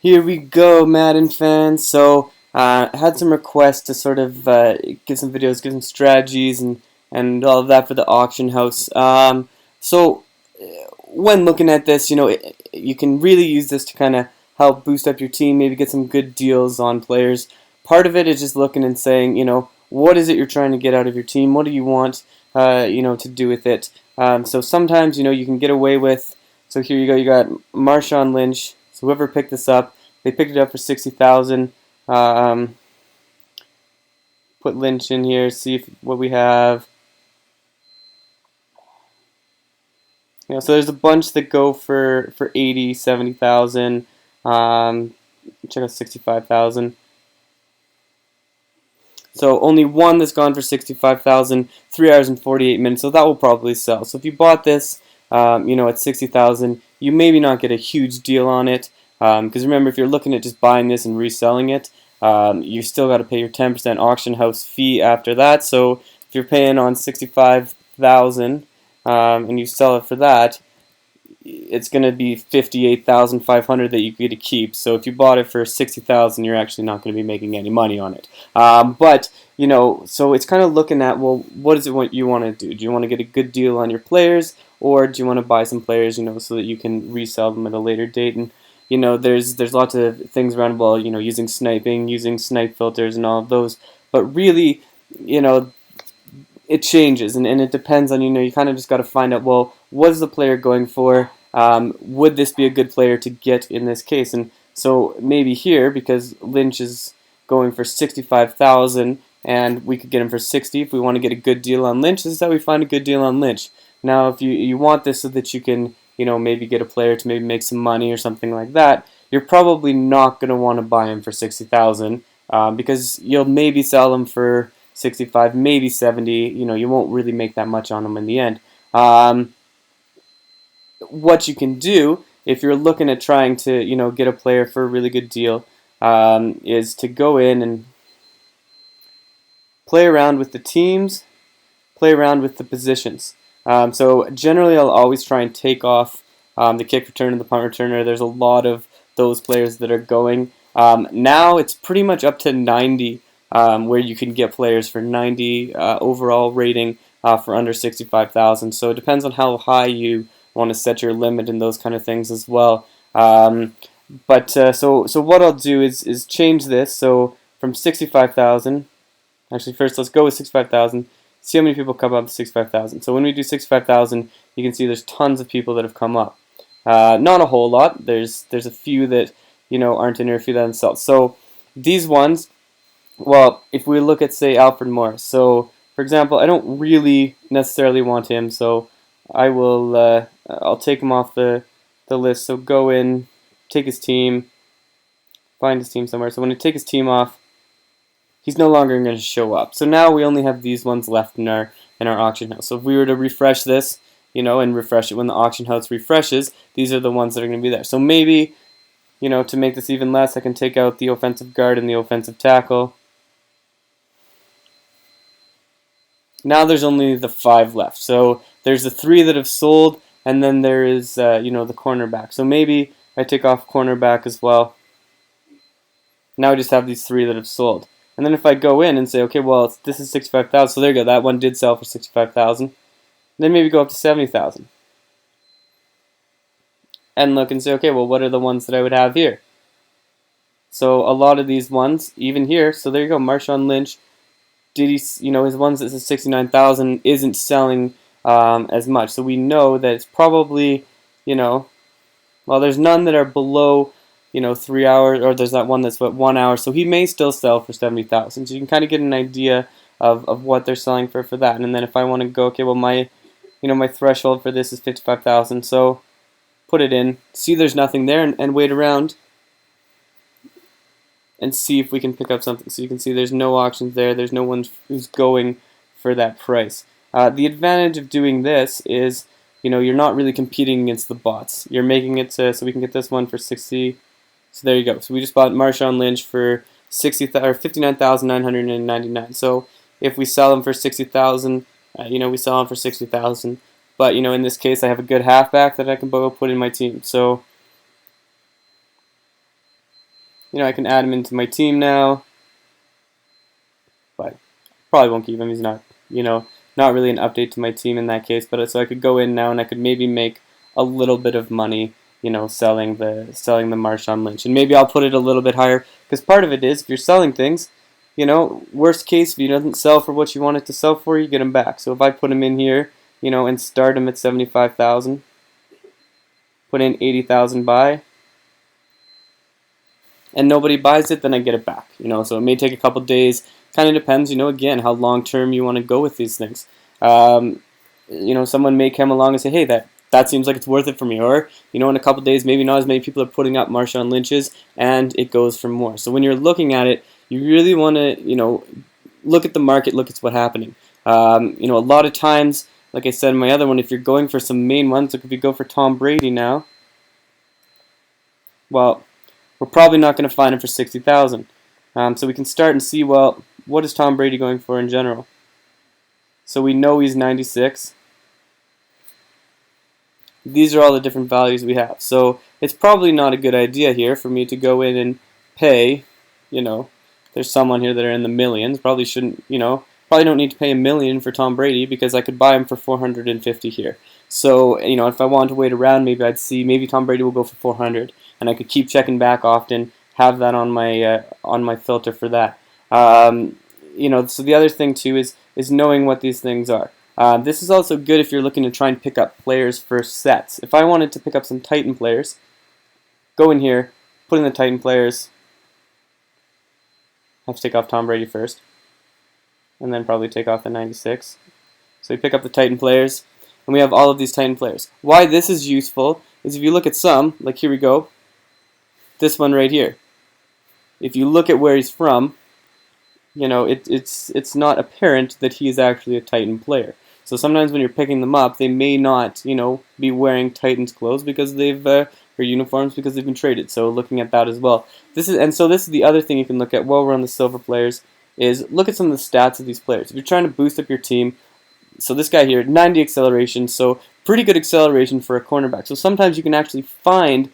Here we go, Madden fans. So, I had some requests to sort of give some videos, give some strategies, and all of that for the auction house. When looking at this, you can really use this to kind of help boost up your team, maybe get some good deals on players. Part of it is just looking and saying, what is it you're trying to get out of your team? What do you want, to do with it? So sometimes, you can get away with. So here you go. You got Marshawn Lynch. So whoever picked this up, they picked it up for 60,000. Put Lynch in here. See what we have. So there's a bunch that go for 80, 70,000. Check out 65,000. So only one that's gone for 65,000, 3 hours and 48 minutes. So that will probably sell. So if you bought this, at 60,000, you maybe not get a huge deal on it. Because remember, if you're looking at just buying this and reselling it, you still got to pay your 10% auction house fee after that. So if you're paying on 65,000 and you sell it for that, it's going to be 58,500 that you get to keep. So if you bought it for 60,000, you're actually not going to be making any money on it. So it's kind of looking at, well, what is it what you want to do? Do you want to get a good deal on your players, or do you want to buy some players, so that you can resell them at a later date? And there's lots of things around, well, using sniping, using snipe filters, and all of those. But really, it changes, and it depends on, you kind of just got to find out, well, what is the player going for? Would this be a good player to get in this case? And so maybe here, because Lynch is going for 65,000, and we could get him for 60 if we want to get a good deal on Lynch. This is how we find a good deal on Lynch. Now, if you want this so that you can, maybe get a player to maybe make some money or something like that, you're probably not going to want to buy him for 60,000, because you'll maybe sell him for 65, maybe 70. You won't really make that much on them in the end. What you can do if you're looking at trying to get a player for a really good deal, is to go in and play around with the teams, play around with the positions. So generally, I'll always try and take off the kick return and the punt returner. There's a lot of those players that are going. Now it's pretty much up to 90. Where you can get players for 90 overall rating for under 65,000. So it depends on how high you want to set your limit and those kind of things as well. So what I'll do is change this. So from 65,000, actually first let's go with 65,000. See how many people come up to 65,000. So when we do 65,000, you can see there's tons of people that have come up. Not a whole lot. There's a few that aren't in here, a few that haven't sold. So these ones. Well, if we look at, say, Alfred Morris, so for example, I don't really necessarily want him, so I will I'll take him off the list. So go in, take his team, find his team somewhere. So when I take his team off, he's no longer going to show up. So now we only have these ones left in our auction house. So if we were to refresh this, and refresh it when the auction house refreshes, these are the ones that are going to be there. So maybe, to make this even less, I can take out the offensive guard and the offensive tackle. Now there's only the 5 left. So there's the 3 that have sold, and then there is, the cornerback. So maybe I take off cornerback as well. Now I just have these 3 that have sold. And then if I go in and say, okay, well, this is 65,000. So there you go. That one did sell for 65,000. Then maybe go up to 70,000. And look and say, okay, well, what are the ones that I would have here? So a lot of these ones, even here, so there you go, Marshawn Lynch. Did he, his ones that says 69,000 isn't selling as much. So we know that it's probably, well, there's none that are below, 3 hours, or there's that one that's 1 hour. So he may still sell for 70,000. So you can kind of get an idea of what they're selling for that. And then if I want to go, okay, well, my threshold for this is 55,000. So put it in, see there's nothing there, and wait around and see if we can pick up something. So you can see there's no auctions there. There's no one who's going for that price. The advantage of doing this is, you're not really competing against the bots. You're making it so we can get this one for 60. So there you go. So we just bought Marshawn Lynch for 59,999. So if we sell him for 60,000, we sell him for 60,000. But in this case, I have a good halfback that I can put in my team. So I can add him into my team now, but probably won't keep him. He's not, not really an update to my team in that case. But so I could go in now and I could maybe make a little bit of money, selling the Marshawn Lynch, and maybe I'll put it a little bit higher because part of it is if you're selling things, worst case if he doesn't sell for what you want it to sell for, you get him back. So if I put him in here, and start him at 75,000, put in 80,000 buy, and nobody buys it, then I get it back. So it may take a couple days. Kind of depends, again, how long term you want to go with these things. Someone may come along and say, hey, that seems like it's worth it for me. Or, in a couple days, maybe not as many people are putting up Marshawn Lynch's, and it goes for more. So when you're looking at it, you really want to, look at the market, look at what's happening. A lot of times, like I said in my other one, if you're going for some main ones, like if you go for Tom Brady now, well, we're probably not going to find him for 60,000. So we can start and see, well, what is Tom Brady going for in general? So we know he's 96. These are all the different values we have. So it's probably not a good idea here for me to go in and pay, there's someone here that are in the millions. Probably shouldn't, probably don't need to pay $1 million for Tom Brady because I could buy him for 450 here. So, if I wanted to wait around, maybe Tom Brady will go for 400, and I could keep checking back often, have that on my filter for that. So the other thing too is knowing what these things are. This is also good if you're looking to try and pick up players for sets. If I wanted to pick up some Titan players, go in here, put in the Titan players. I have to take off Tom Brady first, and then probably take off the 96. So we pick up the Titan players, and we have all of these Titan players. Why this is useful is if you look at some, like here we go, this one right here. If you look at where he's from, it's not apparent that he is actually a Titan player. So sometimes when you're picking them up, they may not, be wearing Titans clothes because they've or uniforms because they've been traded. So looking at that as well. This is the other thing you can look at while we're on the silver players is look at some of the stats of these players. If you're trying to boost up your team, so this guy here, 90 acceleration, so pretty good acceleration for a cornerback. So sometimes you can actually find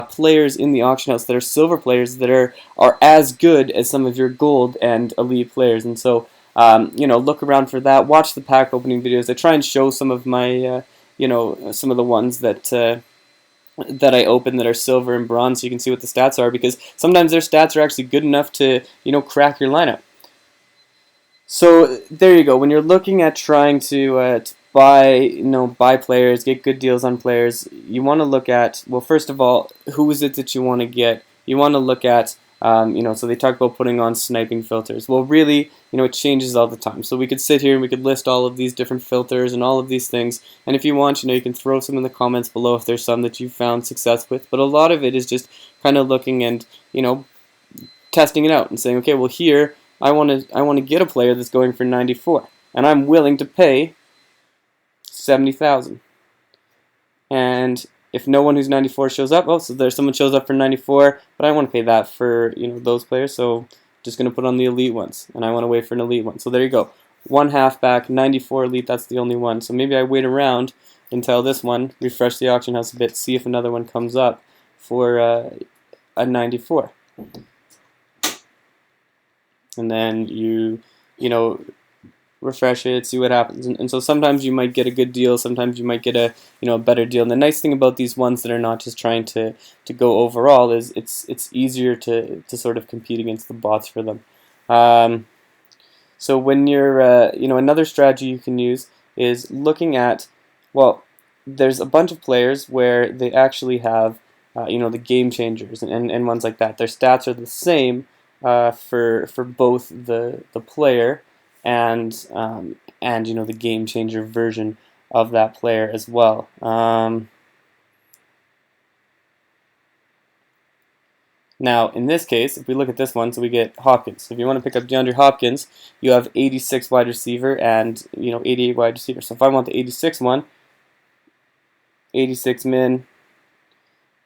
players in the auction house that are silver players that are as good as some of your gold and elite players. And so, look around for that. Watch the pack opening videos. I try and show some of my, some of the ones that I open that are silver and bronze so you can see what the stats are because sometimes their stats are actually good enough to, crack your lineup. So there you go. When you're looking at trying to buy players, get good deals on players, you want to look at, well, first of all, who is it that you want to get? You want to look at, so they talk about putting on sniping filters. Well, really, it changes all the time. So we could sit here and we could list all of these different filters and all of these things. And if you want, you can throw some in the comments below if there's some that you've found success with. But a lot of it is just kind of looking and, testing it out and saying, okay, well, here, I want to get a player that's going for 94, and I'm willing to pay 70,000. And if no one who's 94 shows up, oh, so there's someone shows up for 94, but I want to pay that for those players, so just going to put on the elite ones, and I want to wait for an elite one. So there you go, one halfback, 94 elite. That's the only one. So maybe I wait around until this one, refresh the auction house a bit, see if another one comes up for a 94. And then you refresh it, see what happens. And so sometimes you might get a good deal, sometimes you might get a a better deal. And the nice thing about these ones that are not just trying to go overall is it's easier to sort of compete against the bots for them. So when you're another strategy you can use is looking at, well, there's a bunch of players where they actually have the game changers and ones like that. Their stats are the same for both the player and the game changer version of that player as well. Now in this case, if we look at this one, so we get Hopkins. So if you want to pick up DeAndre Hopkins, you have 86 wide receiver and 88 wide receiver. So if I want the 86 one, 86 min,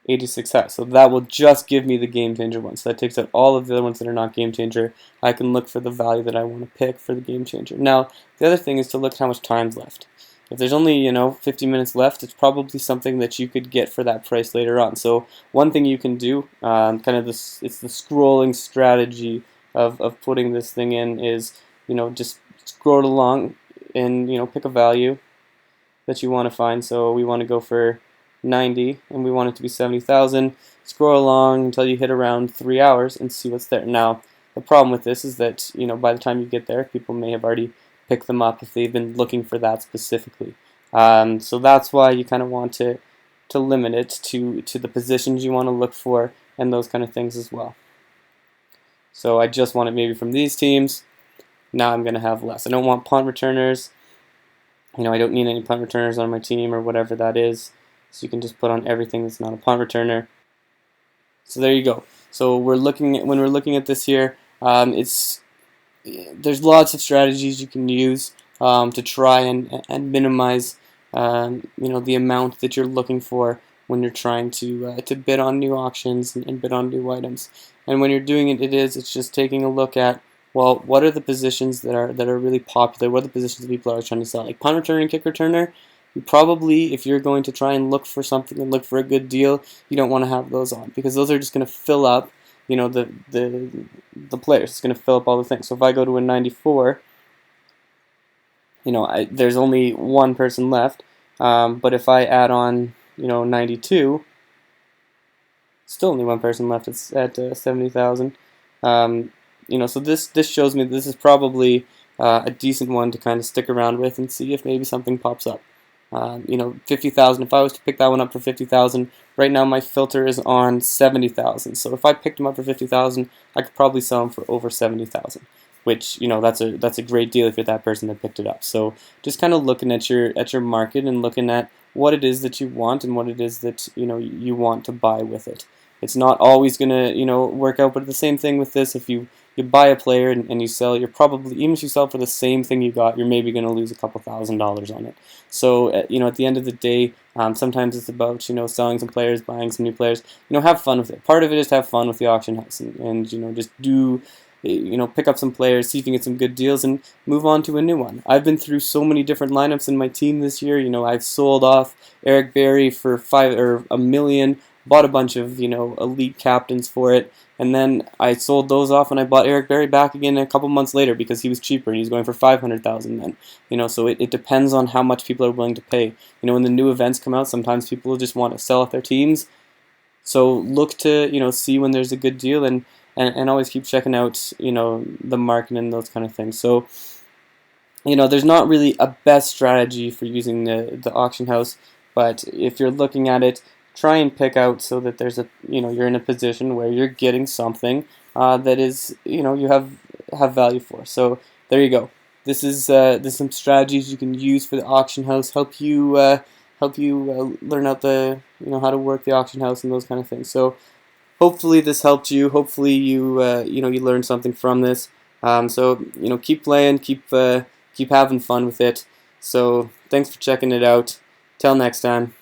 86 high. So that will just give me the game changer one. So that takes out all of the other ones that are not game changer. I can look for the value that I want to pick for the game changer. Now, the other thing is to look at how much time's left. if there's only 50 minutes left, it's probably something that you could get for that price later on. So one thing you can do, kind of this, it's the scrolling strategy of putting this thing in is just scroll along and pick a value that you want to find. So we want to go for 90 and we want it to be 70,000. Scroll along until you hit around 3 hours and see what's there. Now the problem with this is that by the time you get there, people may have already picked them up if they've been looking for that specifically. So that's why you kind of want to limit it to the positions you want to look for and those kind of things as well. So I just want it maybe from these teams. Now I'm going to have less. I don't want punt returners. I don't need any punt returners on my team or whatever that is. So you can just put on everything that's not a punt returner. So there you go. So when we're looking at this here, there's lots of strategies you can use to try and minimize the amount that you're looking for when you're trying to bid on new auctions and bid on new items. And when you're doing it, it's just taking a look at, well, what are the positions that are really popular? What are the positions that people are trying to sell? Like punt returner and kick returner, you probably, if you're going to try and look for something and look for a good deal, you don't want to have those on, because those are just going to fill up the players. It's going to fill up all the things. So if I go to a 94, there's only one person left. But if I add on 92, still only one person left. It's at 70,000. So this shows me this is probably a decent one to kind of stick around with and see if maybe something pops up. 50,000. If I was to pick that one up for 50,000, right now my filter is on 70,000. So if I picked them up for 50,000, I could probably sell them for over 70,000. Which that's a great deal if you're that person that picked it up. So just kind of looking at your market and looking at what it is that you want and what it is that you want to buy with it. It's not always gonna work out, but the same thing with this. If you buy a player and you sell, you're probably, even if you sell for the same thing you got, you're maybe gonna lose a couple $1,000s on it. So at the end of the day, sometimes it's about selling some players, buying some new players. Have fun with it. Part of it is to have fun with the auction house and just do. Pick up some players, see if you can get some good deals, and move on to a new one. I've been through so many different lineups in my team this year. I've sold off Eric Berry for $1 million, bought a bunch of elite captains for it, and then I sold those off and I bought Eric Berry back again a couple months later because he was cheaper and he was going for 500,000 then. So it depends on how much people are willing to pay. When the new events come out, sometimes people will just want to sell off their teams. So look to see when there's a good deal and always keep checking out the market and those kind of things. So there's not really a best strategy for using the auction house, but if you're looking at it, try and pick out so that there's you're in a position where you're getting something that is you have value for. So there you go. This is there's some strategies you can use for the auction house, help you learn out the how to work the auction house and those kind of things. So hopefully this helped you. Hopefully you you learned something from this. So keep playing, keep having fun with it. So thanks for checking it out. Till next time.